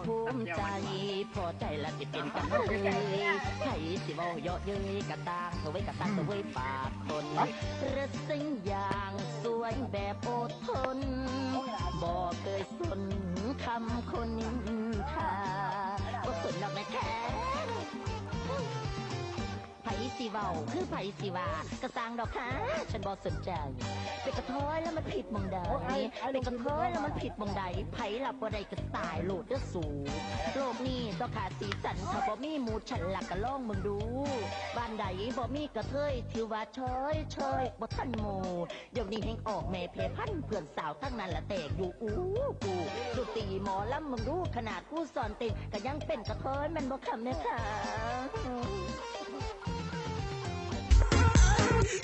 ภูมิใจพอใจละที่เป็นกันเลยไผสิเว้าเยาะเย้ยกะตางเธอไว้กะตางเธอไว้ปากคนระสิ่งอย่างสวยแบบอดทนบ่เคยสนคำคนนินทาบ่สนดอกนะแค่ไผสิเว้าคือไผสิว่ากระซังดอกค่ะฉันบ่สนใจเป็นกระท้อยแล้วมันผิดมองใดเป็นกระท้อยแล้วมันผิดมองใดไผหลับบ่ได้ก็ตายโลดเด้อสูโลกนี้ต้องขาดสีสันถ้าบ่มีหมูฉันหลักก็ลองมึงดูบ้านใดบ่มีกระเทยถือว่าเชยบ่ทันหมู่เดี๋ยวนี้แห่งออกแม่เพพันเพื่อนสาวทั้งนั้นละแตกอยู่กูดูตีหมอลำมึงดูขนาดกูสอนเต็มก็ยังเป็นกระเทยมันบ่คำเนี่ยค่ะ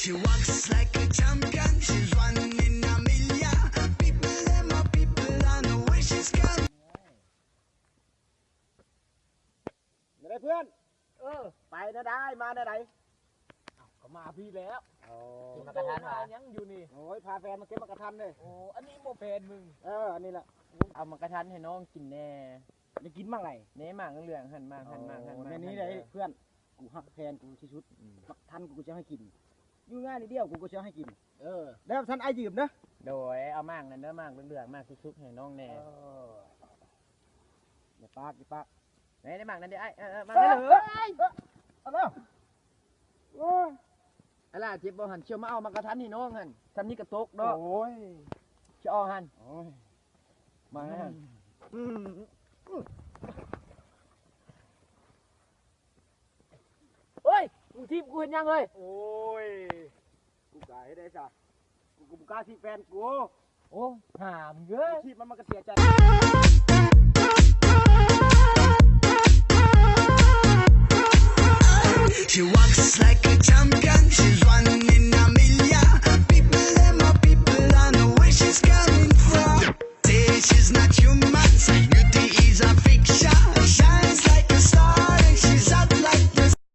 She walks like a champion. She's running in a million. People, them my people, I know where she's gone. ไม่ได้เพื่อนไปนะได้มาได้ไหนก็มาพี่แล้วมากระทันยังอยู่นี่โอ้ยพาแฟนมาเก็บมากระทันเลยโอ้อันนี้โมแฟนมึงอันนี้แหละเอามากระทันให้น้องกินแน่จะกินมั่งไรเน่มั่งเหลืองหันมั่งในนี้เลยเพื่อนกูหักแฟนกูที่ชุดมากระทันกูจะให้กินอยู่ง่ายนิดเดียวกูก็จะให้กินแล้วท่านไอ้ยืมนะโดยเอามั่งนั่นเด้อมั่งเหลืองมั่งชุดให้น้องแน่อย่าปากไหนได้มั่งนั่นดิไอ้มั่งได้เลยเอาแล้วอะไรเจ็บบ่หันเชี่ยวมาเอามากระทันให้น้องหันทำนี่กระตกเนาะโอ้ยเชี่ยวหันโอ้ยมาหันเฮ้ยมึงทีมกูเห็นยังเลยโอ้ยกูกล้าให้ได้จ้ะกูกล้าทีแฟนกูโอ้หามเยอะทีมันก็เสียใจShe walks like a champion. She's running in a million. People, them my people, I know where she's gone.